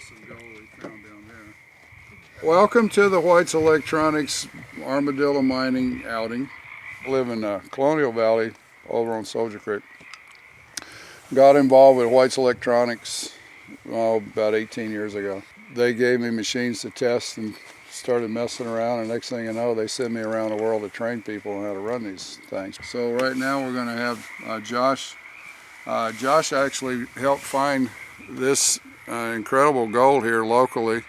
this is gold we found down there. Welcome to the Whites Electronics Armadillo Mining outing. I live in Colonial Valley over on Soldier Creek. Got involved with Whites Electronics about 18 years ago. They gave me machines to test and started messing around, and next thing you know, they send me around the world to train people on how to run these things. So right now we're going to have Josh. Josh actually helped find this incredible gold here locally,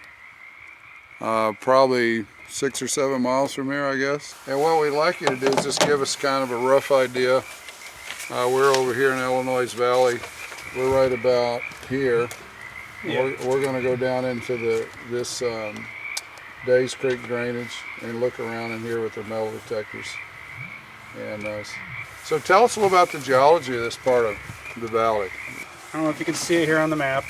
probably 6 or 7 miles from here, I guess. And what we'd like you to do is just give us kind of a rough idea. We're over here in Illinois Valley. We're right about here. Yeah. We're going to go down into this Days Creek drainage and look around in here with the metal detectors. And so tell us a little about the geology of this part of the valley. I don't know if you can see it here on the map.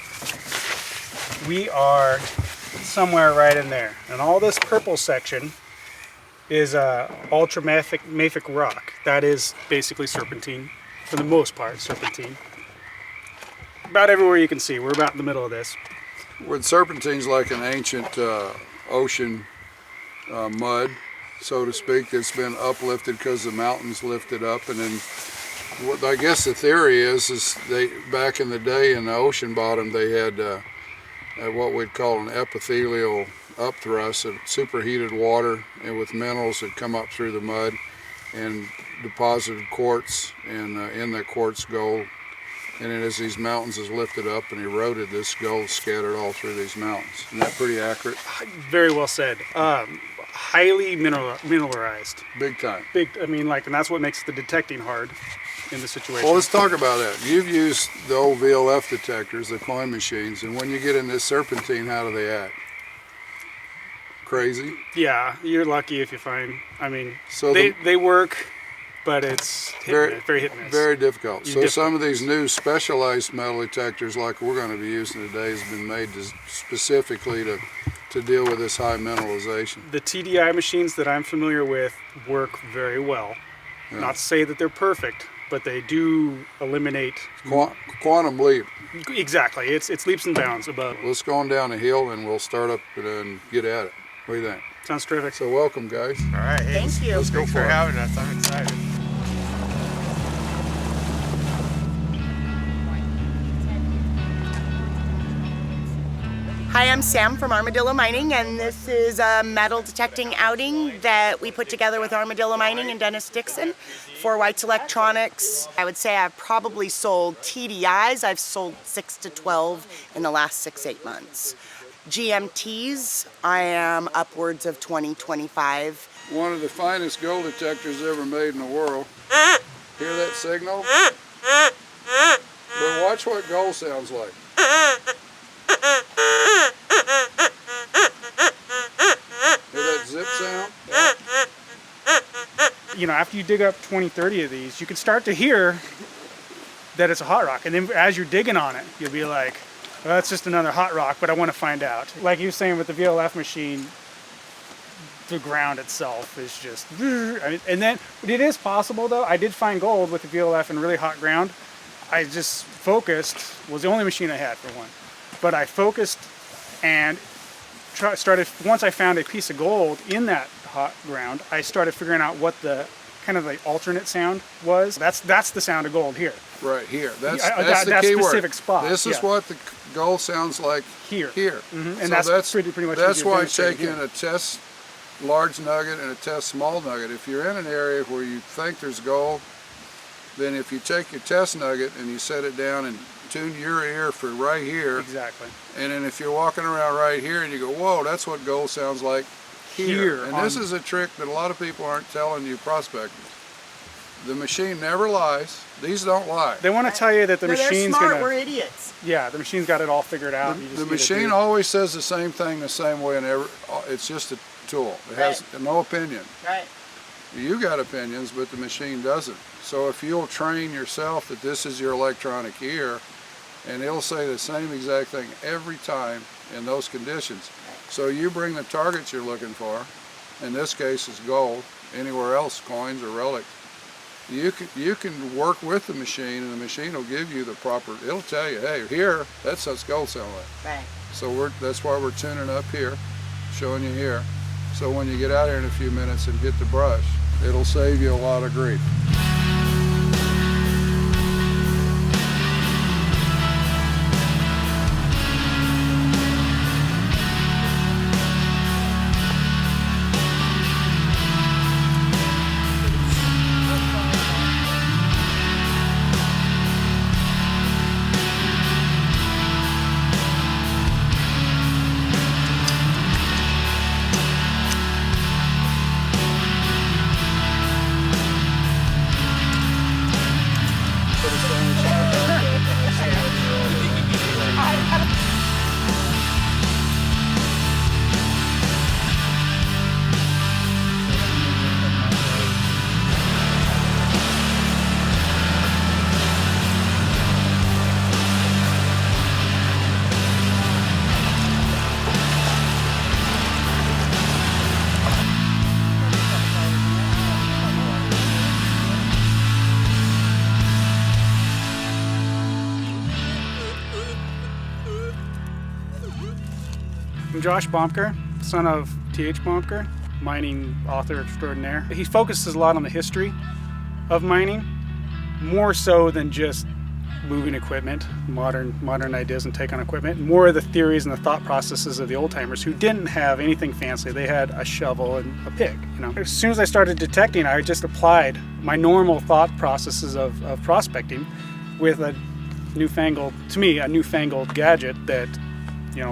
We are somewhere right in there. And all this purple section is ultramafic rock. That is basically serpentine, for the most part, serpentine. About everywhere you can see, we're about in the middle of this. With serpentine's like an ancient ocean mud, so to speak, that's been uplifted because the mountains lifted up, and then what I guess the theory is they back in the day in the ocean bottom they had what we'd call an epithelial upthrust of superheated water and with minerals that come up through the mud and deposited quartz, and in that quartz gold. And then as these mountains is lifted up and eroded, this gold scattered all through these mountains. Isn't that pretty accurate? Very well said. Highly mineralized. Big time. I mean, and that's what makes the detecting hard in the situation. Well, let's talk about that. You've used the old VLF detectors, the coin machines, and when you get in this serpentine, how do they act? Crazy? Yeah, you're lucky if you find, so they work, but it's very hit and miss. Very difficult. So some of these new specialized metal detectors like we're going to be using today has been made specifically to deal with this high mineralization. The TDI machines that I'm familiar with work very well. Yeah. Not to say that they're perfect, but they do eliminate quantum leap. Exactly. It's leaps and bounds above. Let's go on down the hill and we'll start up and get at it. What do you think? Sounds terrific. So welcome, guys. All right. Hey, thank you. Let's go Thanks for having us. I'm excited. Hi, I'm Sam from Armadillo Mining, and this is a metal detecting outing that we put together with Armadillo Mining and Dennis Dixon for Whites Electronics. I would say I've probably sold TDIs. I've sold 6 to 12 in the last 6-8 months. GMTs, I am upwards of 20, 25. One of the finest gold detectors ever made in the world. Hear that signal? But watch what gold sounds like. Hear that zip sound? You know, after you dig up 20, 30 of these, you can start to hear that it's a hot rock. And then as you're digging on it, you'll be like, well, that's just another hot rock, but I want to find out. Like you were saying with the VLF machine, the ground itself is just, and then it is possible though. I did find gold with the VLF in really hot ground. I just focused, was the only machine I had for one, but I focused and started, once I found a piece of gold in that hot ground, I started figuring out what the kind of the alternate sound was. That's the sound of gold here. Right here. That's the key specific word. Spot. This is what the gold sounds like here. Mm-hmm. And so that's pretty much. That's why taking a test large nugget and a test small nugget. If you're in an area where you think there's gold, then if you take your test nugget and you set it down and tune your ear for right here. Exactly. And then if you're walking around right here and you go, whoa, that's what gold sounds like here. And this is a trick that a lot of people aren't telling you prospectors. The machine never lies. These don't lie. They want to tell you that the machine's smart, gonna. We're idiots. Yeah, the machine's got it all figured out. The machine always says the same thing the same way, and it's just a tool. It has no opinion. Right. You got opinions, but the machine doesn't. So if you'll train yourself that this is your electronic ear, and it'll say the same exact thing every time in those conditions. So you bring the targets you're looking for. In this case, it's gold. Anywhere else, coins or relics. you can work with the machine, and the machine will give you the proper. It'll tell you, hey, here, that's how gold sound like. Right. So that's why we're tuning up here, showing you here. So when you get out here in a few minutes and hit the brush, it'll save you a lot of grief. I'm Josh Bomker, son of T.H. Bomker, mining author extraordinaire. He focuses a lot on the history of mining, more so than just moving equipment, modern ideas and take on equipment, more of the theories and the thought processes of the old timers who didn't have anything fancy. They had a shovel and a pick. As soon as I started detecting, I just applied my normal thought processes of prospecting with a newfangled gadget that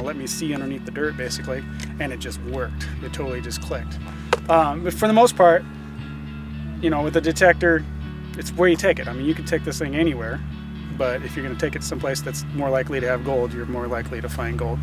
let me see underneath the dirt, basically, and it just worked. It totally just clicked. But for the most part, with the detector, it's where you take it. I mean, you can take this thing anywhere, but if you're going to take it someplace that's more likely to have gold, you're more likely to find gold.